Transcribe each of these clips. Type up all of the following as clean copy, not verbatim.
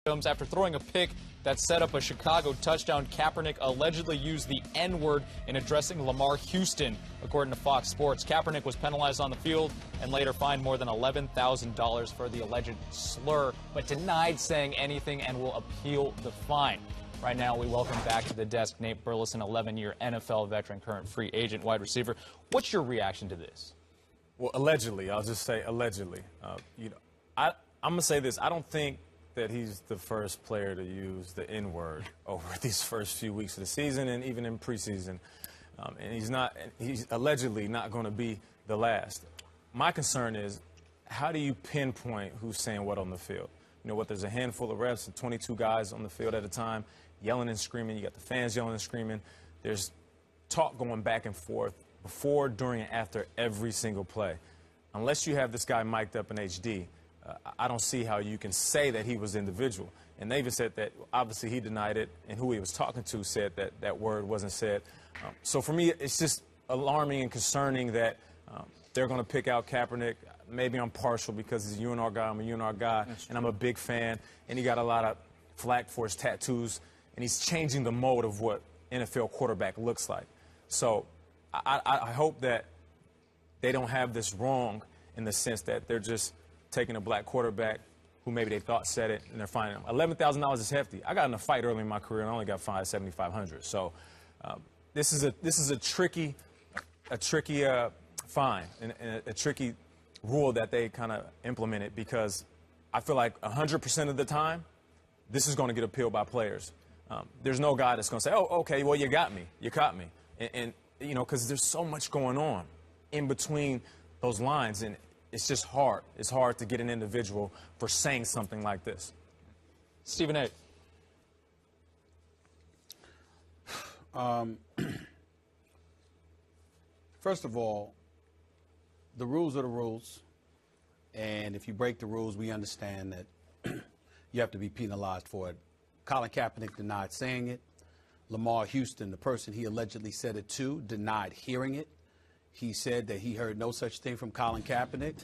After throwing a pick that set up a Chicago touchdown, Kaepernick allegedly used the N-word in addressing Lamar Houston. According to Fox Sports, Kaepernick was penalized on the field and later fined more than $11,000 for the alleged slur, but denied saying anything and will appeal the fine. Right now, we welcome back to the desk Nate Burleson, 11-year NFL veteran, current free agent wide receiver. What's your reaction to this? Well, allegedly, I'll just say allegedly. I'm going to say this. I don't think that he's the first player to use the N-word over these first few weeks of the season and even in preseason. And he's allegedly not going to be the last. My concern is, how do you pinpoint who's saying what on the field? You know what, there's a handful of reps and 22 guys on the field at a time yelling and screaming. You got the fans yelling and screaming. There's talk going back and forth before, during, and after every single play. Unless you have this guy mic'd up in HD, I don't see how you can say that he was individual. And they even said that, obviously, he denied it, and who he was talking to said that that word wasn't said. So for me, it's just alarming and concerning that they're going to pick out Kaepernick. Maybe I'm partial because he's a UNR guy. I'm a UNR guy, and I'm a big fan. And he got a lot of flack for his tattoos, and he's changing the mode of what NFL quarterback looks like. So I hope that they don't have this wrong in the sense that they're just taking a black quarterback who maybe they thought said it, and they're fining him. $11,000 is hefty. I got in a fight early in my career, and I only got fined $7,500. So this is a tricky fine and a tricky rule that they kind of implemented, because I feel like 100% of the time, this is going to get appealed by players. There's no guy that's going to say, oh, okay, well, you got me. You caught me. And you know, because there's so much going on in between those lines, and it's just hard. It's hard to get an individual for saying something like this. Stephen A. First of all, the rules are the rules. And if you break the rules, we understand that you have to be penalized for it. Colin Kaepernick denied saying it. Lamar Houston, the person he allegedly said it to, denied hearing it. He said that he heard no such thing from Colin Kaepernick.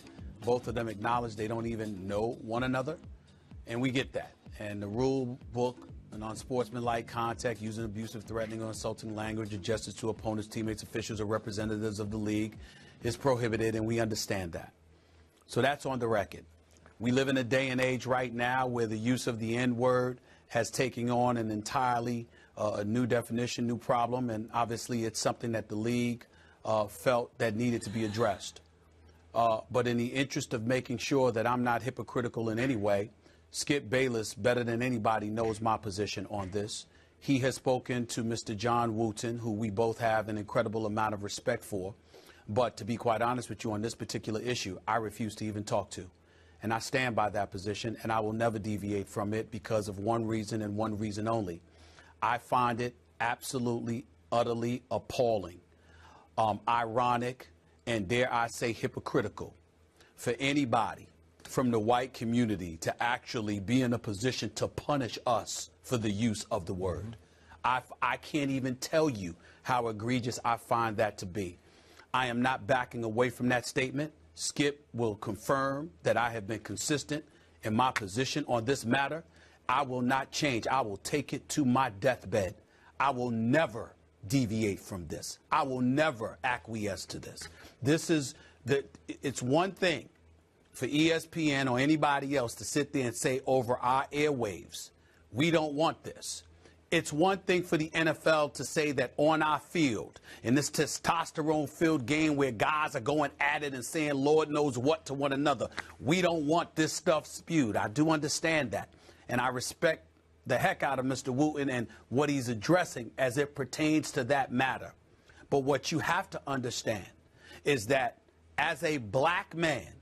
Both of them acknowledged they don't even know one another, and we get that. And the rule book and unsportsmanlike contact, using abusive, threatening, or insulting language or gestures to opponents, teammates, officials, or representatives of the league is prohibited, and we understand that. So that's on the record. We live in a day and age right now where the use of the N-word has taken on an entirely a new definition, new problem, and obviously it's something that the league felt that needed to be addressed. But in the interest of making sure that I'm not hypocritical in any way, Skip Bayless, better than anybody, knows my position on this. He has spoken to Mr. John Wooten, who we both have an incredible amount of respect for. But to be quite honest with you on this particular issue, I refuse to even talk to. And I stand by that position, and I will never deviate from it because of one reason and one reason only. I find it absolutely, utterly appalling, ironic, and dare I say hypocritical for anybody from the white community to actually be in a position to punish us for the use of the word. I can't even tell you how egregious I find that to be. I am not backing away from that statement. Skip will confirm that I have been consistent in my position on this matter. I will not change. I will take it to my deathbed. I will never deviate from this. I will never acquiesce to this. It's one thing for ESPN or anybody else to sit there and say over our airwaves, we don't want this. It's one thing for the NFL to say that on our field, in this testosterone-filled game where guys are going at it and saying Lord knows what to one another, we don't want this stuff spewed. I do understand that. And I respect the heck out of Mr. Wooten and what he's addressing as it pertains to that matter. But what you have to understand is that as a black man,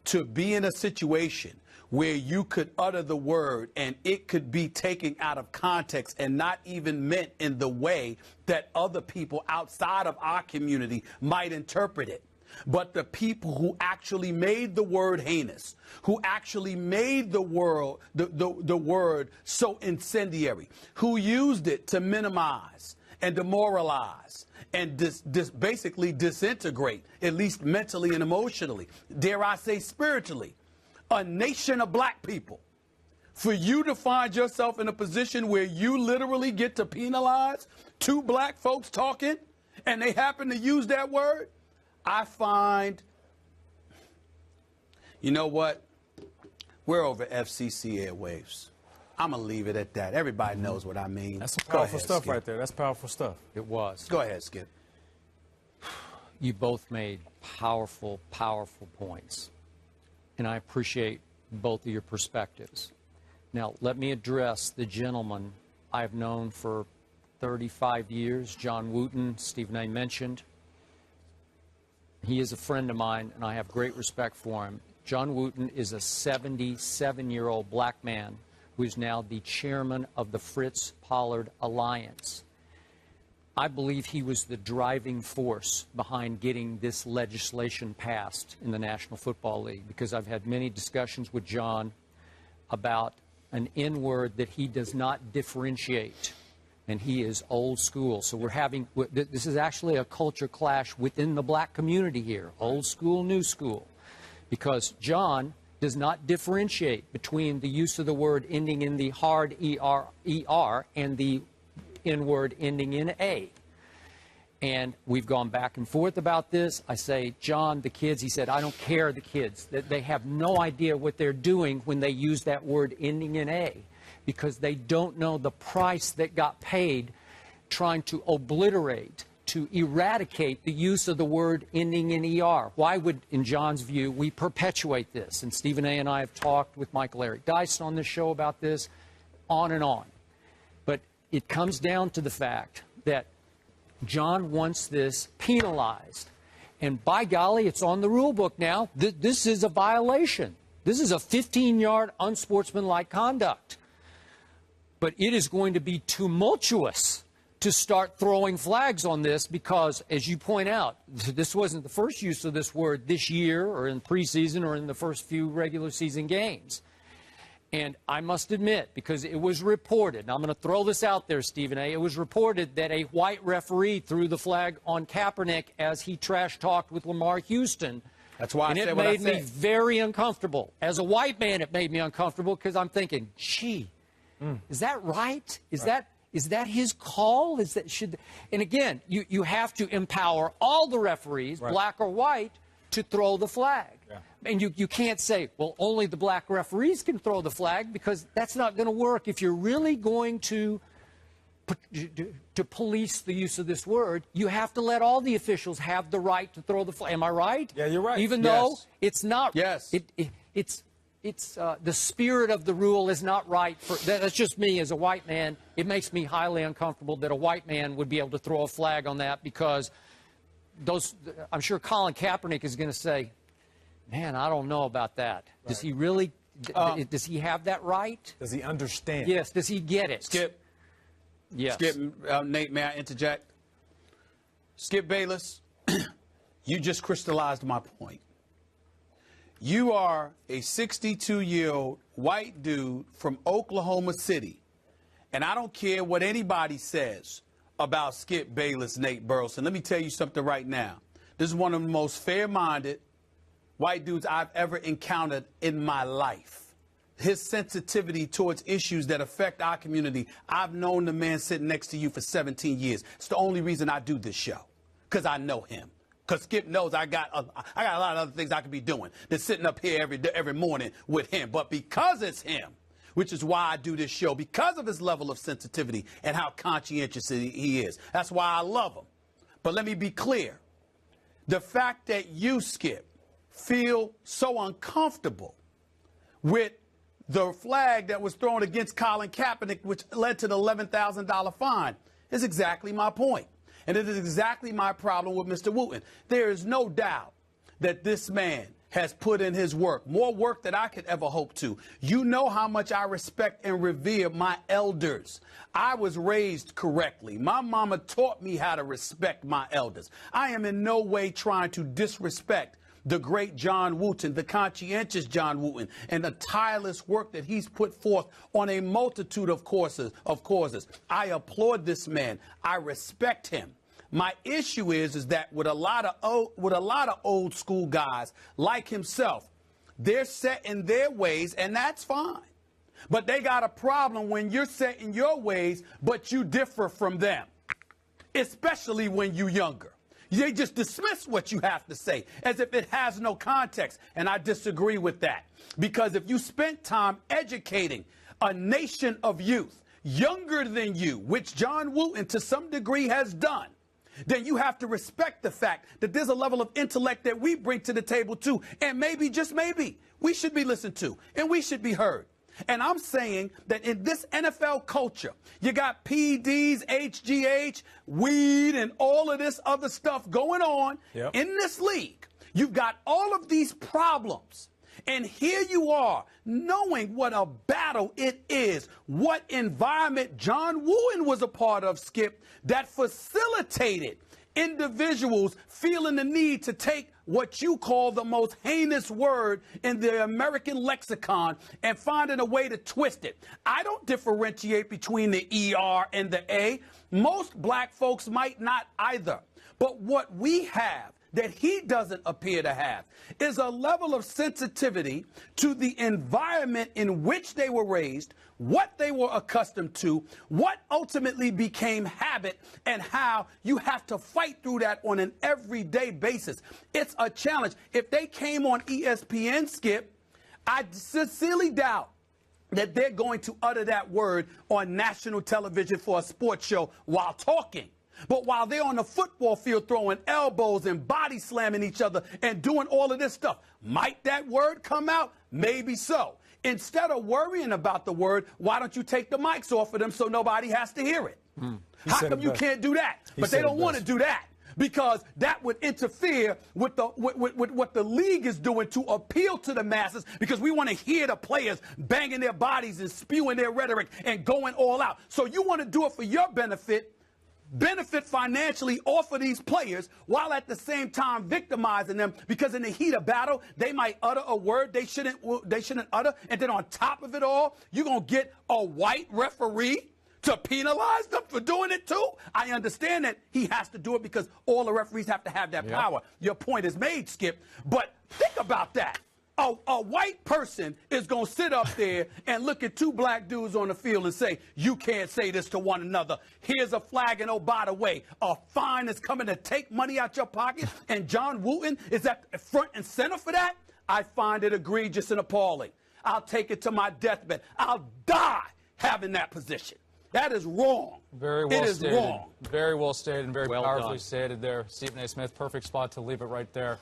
to be in a situation where you could utter the word and it could be taken out of context and not even meant in the way that other people outside of our community might interpret it. But the people who actually made the word heinous, who actually made the word so incendiary, who used it to minimize and demoralize and basically disintegrate, at least mentally and emotionally, dare I say spiritually, a nation of black people For you to find yourself in a position where you literally get to penalize two black folks talking and they happen to use that word, I find, you know what? We're over FCC airwaves. I'm going to leave it at that. Everybody knows what I mean. That's some powerful stuff right there. That's powerful stuff. It was. Go ahead, Skip. You both made powerful, powerful points. And I appreciate both of your perspectives. Now, let me address the gentleman I've known for 35 years, John Wooten, Stephen A. mentioned. He is a friend of mine, and I have great respect for him. John Wooten is a 77-year-old black man who is now the chairman of the Fritz Pollard Alliance. I believe he was the driving force behind getting this legislation passed in the National Football League, because I've had many discussions with John about an N-word that he does not differentiate, and he is old school. So we're having, this is actually a culture clash within the black community here, old school, new school, because John does not differentiate between the use of the word ending in the hard ER and the N-word ending in A. And we've gone back and forth about this. I say, John, the kids, he said, I don't care, the kids. They have no idea what they're doing when they use that word ending in A, because they don't know the price that got paid trying to obliterate, to eradicate the use of the word ending in ER. Why would, in John's view, we perpetuate this? And Stephen A. and I have talked with Michael Eric Dyson on this show about this, on and on. But it comes down to the fact that John wants this penalized. And by golly, it's on the rule book now. This is a violation. This is a 15-yard unsportsmanlike conduct. But it is going to be tumultuous to start throwing flags on this because, as you point out, this wasn't the first use of this word this year or in preseason or in the first few regular season games. And I must admit, because it was reported, and I'm going to throw this out there, Stephen A., it was reported that a white referee threw the flag on Kaepernick as he trash-talked with Lamar Houston. That's why I said what I said. And it made me said. very uncomfortable. As a white man, it made me uncomfortable because I'm thinking, gee, is that right? Is that his call? Is that should? And again, you have to empower all the referees, black or white, to throw the flag. Yeah. And you can't say, well, only the black referees can throw the flag, because that's not going to work. If you're really going to police the use of this word, you have to let all the officials have the right to throw the flag. Am I right? Yeah, you're right. Even though it's not. Yes. It's the spirit of the rule is not right. That's just me as a white man. It makes me highly uncomfortable that a white man would be able to throw a flag on that, because I'm sure Colin Kaepernick is going to say, man, I don't know about that. Right. Does he really, does he have that right? Does he understand? Yes. Does he get it? Skip. Yes. Skip, Nate, may I interject? Skip Bayless, you just crystallized my point. You are a 62-year-old white dude from Oklahoma City, and I don't care what anybody says about Skip Bayless, Nate Burleson. Let me tell you something right now. This is one of the most fair-minded white dudes I've ever encountered in my life. His sensitivity towards issues that affect our community. I've known the man sitting next to you for 17 years. It's the only reason I do this show, because I know him. Because Skip knows I got a lot of other things I could be doing than sitting up here every morning with him. But because it's him, which is why I do this show, because of his level of sensitivity and how conscientious he is. That's why I love him. But let me be clear. The fact that you, Skip, feel so uncomfortable with the flag that was thrown against Colin Kaepernick, which led to the $11,000 fine, is exactly my point. And it is exactly my problem with Mr. Wooten. There is no doubt that this man has put in his work, more work than I could ever hope to. You know how much I respect and revere my elders. I was raised correctly. My mama taught me how to respect my elders. I am in no way trying to disrespect the great John Wooten, the conscientious John Wooten, and the tireless work that he's put forth on a multitude of causes. I applaud this man. I respect him. My issue is that with a lot of old school guys like himself, they're set in their ways, and that's fine. But they got a problem when you're set in your ways, but you differ from them, especially when you're younger. They just dismiss what you have to say as if it has no context. And I disagree with that. Because if you spent time educating a nation of youth younger than you, which John Wooten to some degree has done, then you have to respect the fact that there's a level of intellect that we bring to the table too. And maybe, just maybe, we should be listened to and we should be heard. And I'm saying that in this NFL culture, you got PDs, HGH, weed, and all of this other stuff going on in this league. You've got all of these problems. And here you are, knowing what a battle it is, what environment John Wooten was a part of, Skip, that facilitated individuals feeling the need to take what you call the most heinous word in the American lexicon and finding a way to twist it. I don't differentiate between the ER and the A. Most black folks might not either. But what we have that he doesn't appear to have is a level of sensitivity to the environment in which they were raised, what they were accustomed to, what ultimately became habit, and how you have to fight through that on an everyday basis. It's a challenge. If they came on ESPN, Skip, I sincerely doubt that they're going to utter that word on national television for a sports show while talking. But while they're on the football field throwing elbows and body slamming each other and doing all of this stuff, might that word come out? Maybe so. Instead of worrying about the word, why don't you take the mics off of them so nobody has to hear it? How come you can't do that? But they don't want to do that because that would interfere with what the league is doing to appeal to the masses, because we want to hear the players banging their bodies and spewing their rhetoric and going all out. So you want to do it for your benefit financially off of these players, while at the same time victimizing them, because in the heat of battle, they might utter a word they shouldn't utter. And then on top of it all, you're going to get a white referee to penalize them for doing it too? I understand that he has to do it because all the referees have to have that power. Your point is made, Skip. But think about that. A white person is going to sit up there and look at two black dudes on the field and say, you can't say this to one another. Here's a flag, and oh, by the way, a fine is coming to take money out your pocket, and John Wooten is at front and center for that? I find it egregious and appalling. I'll take it to my deathbed. I'll die having that position. That is wrong. Very well stated. It is wrong. Very well stated and very well powerfully done. stated there. Stephen A. Smith, perfect spot to leave it right there.